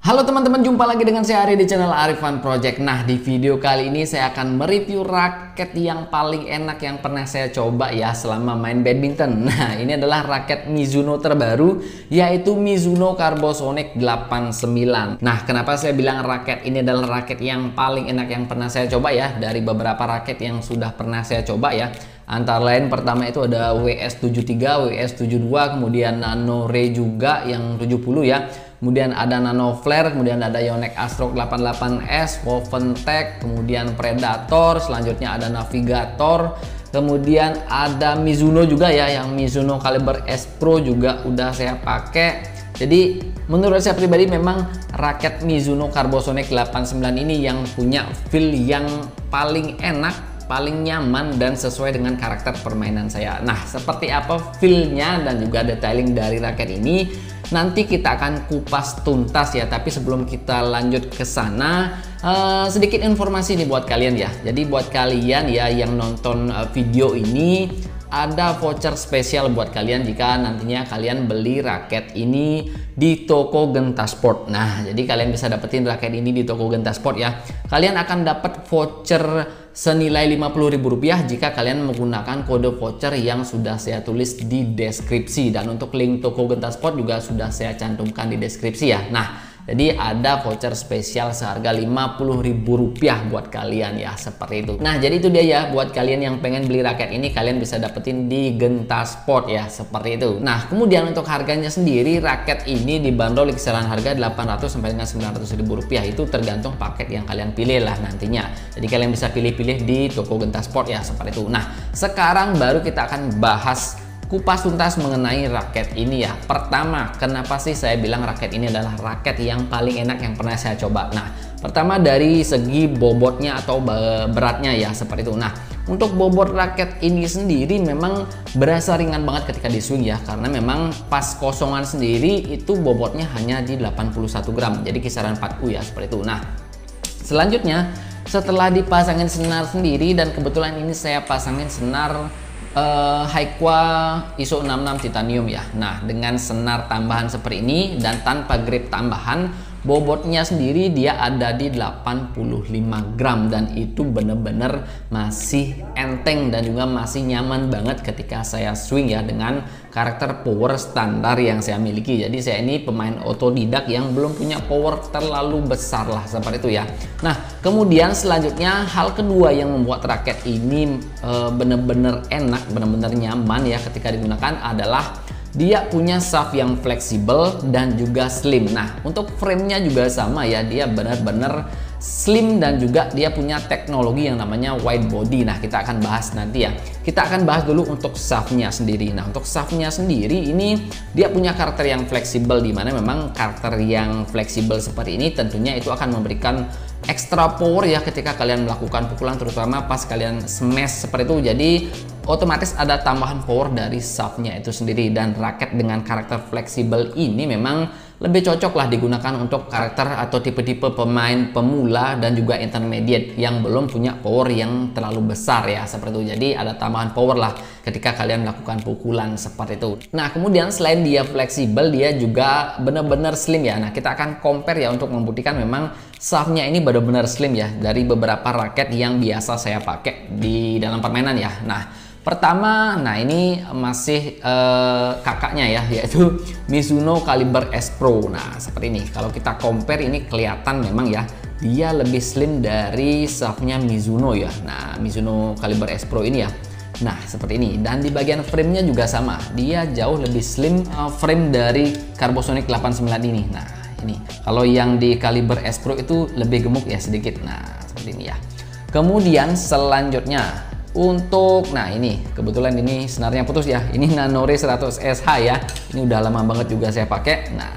Halo teman-teman, jumpa lagi dengan saya Ari di channel Ari Fun Project. Nah, di video kali ini saya akan mereview raket yang paling enak yang pernah saya coba ya selama main badminton. Nah, ini adalah raket Mizuno terbaru, yaitu Mizuno Carbosonic 89. Nah, kenapa saya bilang raket ini adalah raket yang paling enak yang pernah saya coba ya, dari beberapa raket yang sudah pernah saya coba ya. Antara lain pertama itu ada WS73, WS72, kemudian Nano Ray juga yang 70 ya. Kemudian ada Nano Flare, kemudian ada Yonex Astrox 88S, Wolfentech, kemudian Predator, selanjutnya ada Navigator, kemudian ada Mizuno juga ya, yang Mizuno Caliber S Pro juga udah saya pakai. Jadi menurut saya pribadi memang raket Mizuno Carbosonic 89 ini yang punya feel yang paling enak, paling nyaman dan sesuai dengan karakter permainan saya. Nah, seperti apa feel-nya dan juga detailing dari raket ini nanti kita akan kupas tuntas ya. Tapi sebelum kita lanjut ke sana, sedikit informasi nih buat kalian ya. Jadi buat kalian ya yang nonton video ini, ada voucher spesial buat kalian jika nantinya kalian beli raket ini di toko Genta Sport. Nah, jadi kalian bisa dapetin raket ini di toko Genta Sport ya. Kalian akan dapat voucher senilai Rp50.000 jika kalian menggunakan kode voucher yang sudah saya tulis di deskripsi. Dan untuk link toko Genta Sport juga sudah saya cantumkan di deskripsi ya. Nah, jadi ada voucher spesial seharga Rp50.000 buat kalian ya, seperti itu. Nah, jadi itu dia ya, buat kalian yang pengen beli raket ini, kalian bisa dapetin di Genta Sport ya, seperti itu. Nah, kemudian untuk harganya sendiri, raket ini dibanderol di kisaran harga Rp800 sampai dengan Rp900.000. Itu tergantung paket yang kalian pilih lah nantinya. Jadi kalian bisa pilih-pilih di toko Genta Sport ya, seperti itu. Nah, sekarang baru kita akan bahas kupas tuntas mengenai raket ini ya. Pertama, kenapa sih saya bilang raket ini adalah raket yang paling enak yang pernah saya coba? Nah, pertama dari segi bobotnya atau beratnya ya, seperti itu. Nah, untuk bobot raket ini sendiri memang berasa ringan banget ketika di swing ya, karena memang pas kosongan sendiri itu bobotnya hanya di 81 gram, jadi kisaran 4U ya, seperti itu. Nah, selanjutnya setelah dipasangin senar sendiri, dan kebetulan ini saya pasangin senar Haiwa ISO 66 titanium ya. Nah, dengan senar tambahan seperti ini dan tanpa grip tambahan, bobotnya sendiri dia ada di 85 gram, dan itu bener-bener masih enteng dan juga masih nyaman banget ketika saya swing ya, dengan karakter power standar yang saya miliki. Jadi saya ini pemain otodidak yang belum punya power terlalu besar lah, seperti itu ya. Nah, kemudian selanjutnya hal kedua yang membuat raket ini bener-bener enak, bener-bener nyaman ya ketika digunakan adalah dia punya shaft yang fleksibel dan juga slim. Nah, untuk framenya juga sama ya, dia benar-benar slim dan juga dia punya teknologi yang namanya wide body. Nah, kita akan bahas nanti ya. Kita akan bahas dulu untuk shaftnya sendiri. Nah, untuk shaftnya sendiri ini dia punya karakter yang fleksibel, dimana memang karakter yang fleksibel seperti ini tentunya itu akan memberikan extra power ya ketika kalian melakukan pukulan, terutama pas kalian smash seperti itu. Jadi otomatis ada tambahan power dari shaftnya itu sendiri, dan raket dengan karakter fleksibel ini memang lebih cocok lah digunakan untuk karakter atau tipe-tipe pemain pemula dan juga intermediate yang belum punya power yang terlalu besar ya, seperti itu. Jadi ada tambahan power lah ketika kalian melakukan pukulan seperti itu. Nah, kemudian selain dia fleksibel, dia juga benar-benar slim ya. Nah, kita akan compare ya untuk membuktikan memang shaftnya ini benar-benar slim ya dari beberapa raket yang biasa saya pakai di dalam permainan ya. Nah, pertama, nah ini masih kakaknya ya, yaitu Mizuno Caliber S Pro. Nah, seperti ini. Kalau kita compare ini kelihatan memang ya, dia lebih slim dari shaftnya Mizuno ya. Nah, Mizuno Caliber S Pro ini ya. Nah, seperti ini. Dan di bagian framenya juga sama. Dia jauh lebih slim frame dari Carbosonic 89 ini. Nah, ini. Kalau yang di Caliber S Pro itu lebih gemuk ya sedikit. Nah, seperti ini ya. Kemudian selanjutnya untuk, nah ini kebetulan ini senarnya putus ya. Ini Nano Ray 100SH ya. Ini udah lama banget juga saya pakai. Nah,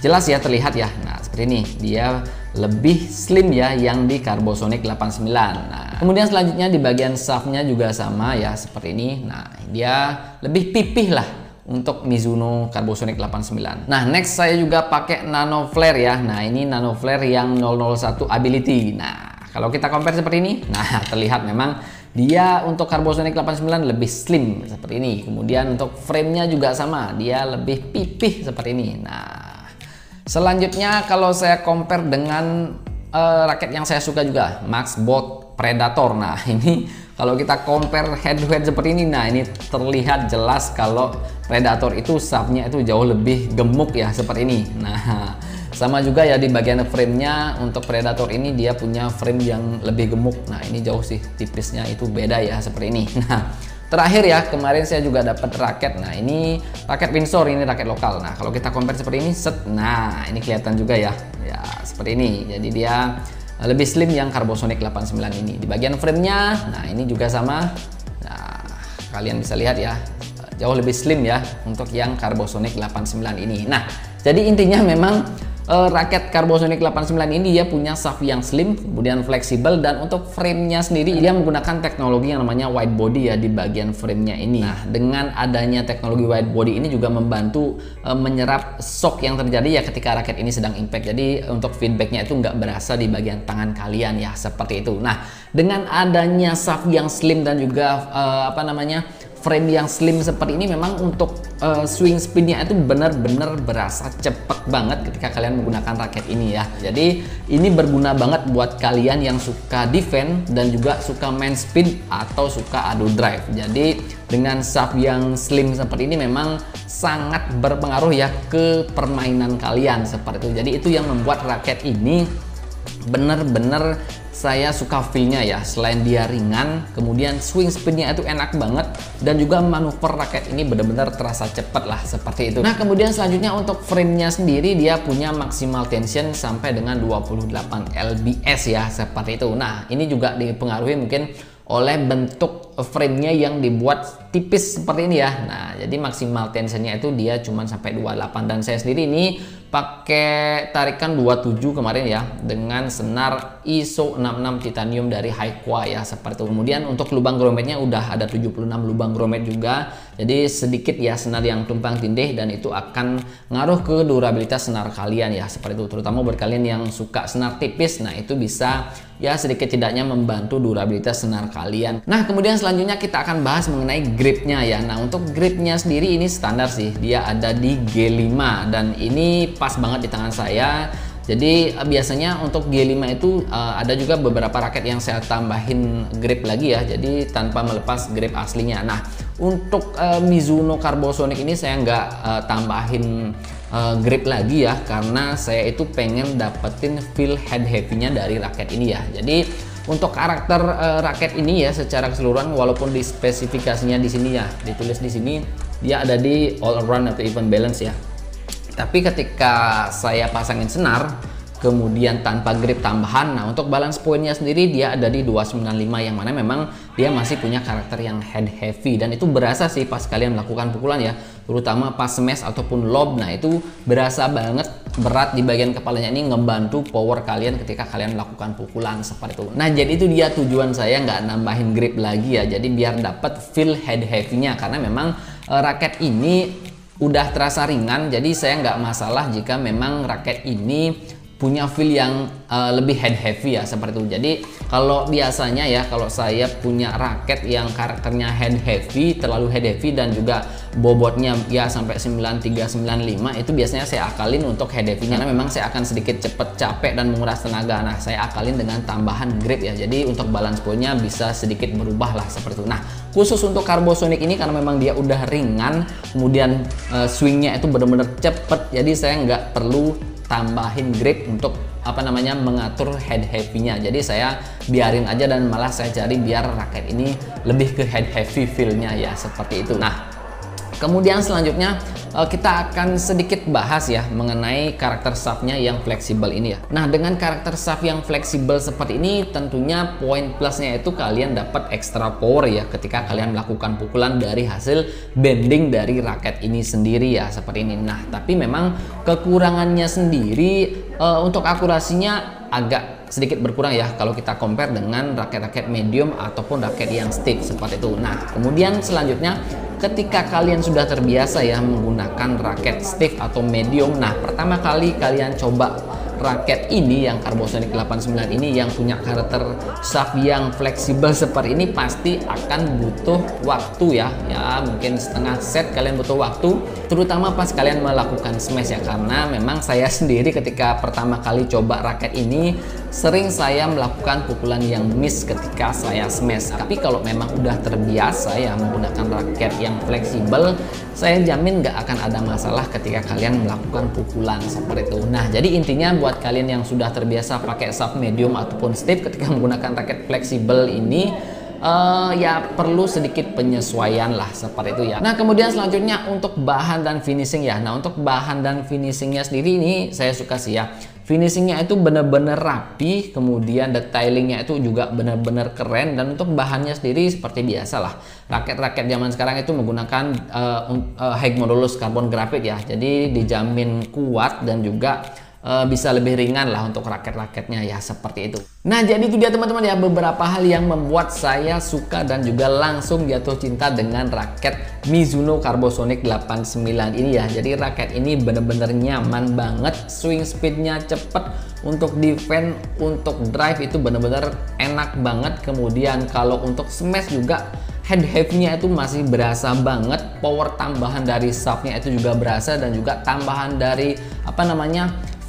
jelas ya terlihat ya. Nah, seperti ini. Dia lebih slim ya yang di Carbosonic 89. Nah, kemudian selanjutnya di bagian shaftnya juga sama ya, seperti ini. Nah, dia lebih pipih lah untuk Mizuno Carbosonic 89. Nah, next saya juga pakai Nano Flare ya. Nah, ini Nano Flare yang 001 Ability. Nah, kalau kita compare seperti ini, nah terlihat memang dia untuk Carbosonic 89 lebih slim seperti ini. Kemudian untuk framenya juga sama, dia lebih pipih seperti ini. Nah, Selanjutnya kalau saya compare dengan raket yang saya suka juga, Maxbot Predator. Nah ini kalau kita compare head to head seperti ini, nah ini terlihat jelas kalau Predator itu shaftnya itu jauh lebih gemuk ya seperti ini. Nah sama juga ya di bagian framenya, untuk Predator ini dia punya frame yang lebih gemuk. Nah ini jauh sih tipisnya itu beda ya seperti ini. Nah terakhir ya, kemarin saya juga dapat raket. Nah ini raket Windsor, ini raket lokal. Nah kalau kita compare seperti ini, set, nah ini kelihatan juga ya, ya seperti ini. Jadi dia lebih slim yang Carbosonic 89 ini. Di bagian framenya, nah ini juga sama. Nah kalian bisa lihat ya, jauh lebih slim ya untuk yang Carbosonic 89 ini. Nah jadi intinya memang raket Carbosonic 89 ini dia punya shaft yang slim, kemudian fleksibel, dan untuk framenya sendiri dia menggunakan teknologi yang namanya wide body ya di bagian framenya ini. Nah dengan adanya teknologi wide body ini juga membantu menyerap shock yang terjadi ya ketika raket ini sedang impact. Jadi untuk feedbacknya itu nggak berasa di bagian tangan kalian ya seperti itu. Nah dengan adanya shaft yang slim dan juga frame yang slim seperti ini, memang untuk swing speednya itu benar-benar berasa cepet banget ketika kalian menggunakan raket ini ya. Jadi ini berguna banget buat kalian yang suka defense dan juga suka main speed atau suka adu drive. Jadi dengan shaft yang slim seperti ini memang sangat berpengaruh ya ke permainan kalian seperti itu. Jadi itu yang membuat raket ini bener-bener saya suka feel-nya ya. Selain dia ringan, kemudian swing speed-nya itu enak banget, dan juga manuver raket ini benar-benar terasa cepat lah seperti itu. Nah kemudian selanjutnya untuk frame-nya sendiri, dia punya maksimal tension sampai dengan 28 lbs ya seperti itu. Nah ini juga dipengaruhi mungkin oleh bentuk frame-nya yang dibuat tipis seperti ini ya. Nah jadi maksimal tensionnya itu dia cuma sampai 28, dan saya sendiri ini pakai tarikan 27 kemarin ya dengan senar ISO 66 titanium dari Haikwa ya seperti itu. Kemudian untuk lubang grometnya udah ada 76 lubang gromet juga, jadi sedikit ya senar yang tumpang tindih, dan itu akan ngaruh ke durabilitas senar kalian ya seperti itu, terutama buat kalian yang suka senar tipis. Nah itu bisa ya sedikit tidaknya membantu durabilitas senar kalian. Nah kemudian selanjutnya kita akan bahas mengenai gripnya ya. Nah untuk gripnya sendiri ini standar sih, dia ada di G5, dan ini pas banget di tangan saya. Jadi biasanya untuk G5 itu ada juga beberapa raket yang saya tambahin grip lagi ya, jadi tanpa melepas grip aslinya. Nah untuk Mizuno Carbosonic ini saya nggak tambahin grip lagi ya, karena saya itu pengen dapetin feel head heavy-nya dari raket ini ya. Jadi untuk karakter raket ini ya secara keseluruhan, walaupun di spesifikasinya di sini ya ditulis di sini dia ada di all around atau even balance ya, tapi ketika saya pasangin senar kemudian tanpa grip tambahan, nah untuk balance point-nya sendiri dia ada di 295, yang mana memang dia masih punya karakter yang head heavy, dan itu berasa sih pas kalian melakukan pukulan ya, terutama pas smash ataupun lob. Nah itu berasa banget berat di bagian kepalanya, ini ngebantu power kalian ketika kalian melakukan pukulan seperti itu. Nah jadi itu dia tujuan saya nggak nambahin grip lagi ya, jadi biar dapat feel head heavy-nya, karena memang raket ini udah terasa ringan, jadi saya nggak masalah jika memang raket ini punya feel yang lebih head heavy ya seperti itu. Jadi kalau biasanya ya, kalau saya punya raket yang karakternya head heavy, terlalu head heavy, dan juga bobotnya ya sampai 9395, itu biasanya saya akalin untuk head heavy-nya, karena memang saya akan sedikit cepet capek dan menguras tenaga. Nah saya akalin dengan tambahan grip ya, jadi untuk balance point-nya bisa sedikit berubah lah seperti itu. Nah khusus untuk Carbosonic ini karena memang dia udah ringan, kemudian swingnya itu benar-benar cepet, jadi saya nggak perlu tambahin grip untuk mengatur head heavy-nya. Jadi saya biarin aja, dan malah saya cari biar raket ini lebih ke head heavy feel-nya ya seperti itu. Nah kemudian selanjutnya kita akan sedikit bahas ya mengenai karakter shaft-nya yang fleksibel ini ya. Nah dengan karakter shaft yang fleksibel seperti ini, tentunya poin plusnya itu kalian dapat extra power ya ketika kalian melakukan pukulan dari hasil bending dari raket ini sendiri ya seperti ini. Nah tapi memang kekurangannya sendiri untuk akurasinya agak sedikit berkurang ya kalau kita compare dengan raket-raket medium ataupun raket yang stiff seperti itu. Nah kemudian selanjutnya ketika kalian sudah terbiasa ya menggunakan raket stiff atau medium, nah pertama kali kalian coba raket ini yang Carbosonic 89 ini yang punya karakter shaft yang fleksibel seperti ini, pasti akan butuh waktu ya mungkin setengah set kalian butuh waktu terutama pas kalian melakukan smash ya, karena memang saya sendiri ketika pertama kali coba raket ini sering saya melakukan pukulan yang miss ketika saya smash. Tapi kalau memang udah terbiasa ya menggunakan raket yang fleksibel, saya jamin nggak akan ada masalah ketika kalian melakukan pukulan seperti itu. Nah, jadi intinya buat kalian yang sudah terbiasa pakai shaft medium ataupun stiff ketika menggunakan raket fleksibel ini, ya perlu sedikit penyesuaian lah seperti itu ya. Nah, kemudian selanjutnya untuk bahan dan finishing ya. Nah, untuk bahan dan finishingnya sendiri ini saya suka sih ya. Finishingnya itu bener-bener rapi, kemudian detailingnya itu juga bener-bener keren, dan untuk bahannya sendiri seperti biasa lah. Raket-raket zaman sekarang itu menggunakan high modulus carbon graphite ya. Jadi dijamin kuat dan juga bisa lebih ringan lah untuk raket-raketnya ya, seperti itu. Nah, jadi itu dia teman-teman ya beberapa hal yang membuat saya suka dan juga langsung jatuh cinta dengan raket Mizuno Carbosonic 89 ini ya. Jadi raket ini bener-bener nyaman banget, swing speednya cepet, untuk defense, untuk drive itu bener-bener enak banget. Kemudian kalau untuk smash juga head heavy-nya itu masih berasa banget, power tambahan dari shaftnya itu juga berasa, dan juga tambahan dari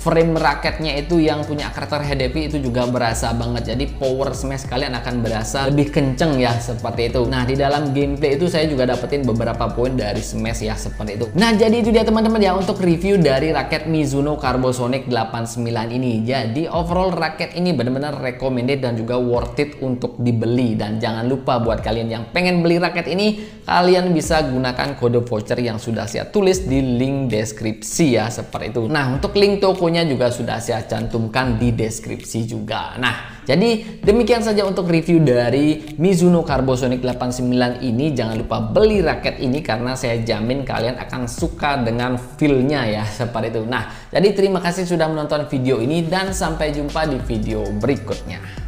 frame raketnya itu yang punya karakter head heavy itu juga berasa banget. Jadi power smash kalian akan berasa lebih kenceng ya, seperti itu. Nah, di dalam gameplay itu saya juga dapetin beberapa poin dari smash ya, seperti itu. Nah, jadi itu dia teman-teman ya untuk review dari raket Mizuno Carbosonic 89 ini. Jadi overall raket ini benar-benar recommended dan juga worth it untuk dibeli. Dan jangan lupa buat kalian yang pengen beli raket ini, kalian bisa gunakan kode voucher yang sudah saya tulis di link deskripsi ya, seperti itu. Nah, untuk link tokonya juga sudah saya cantumkan di deskripsi juga. Nah, jadi demikian saja untuk review dari Mizuno Carbosonic 89 ini. Jangan lupa beli raket ini karena saya jamin kalian akan suka dengan feel-nya ya, seperti itu. Nah, jadi terima kasih sudah menonton video ini dan sampai jumpa di video berikutnya.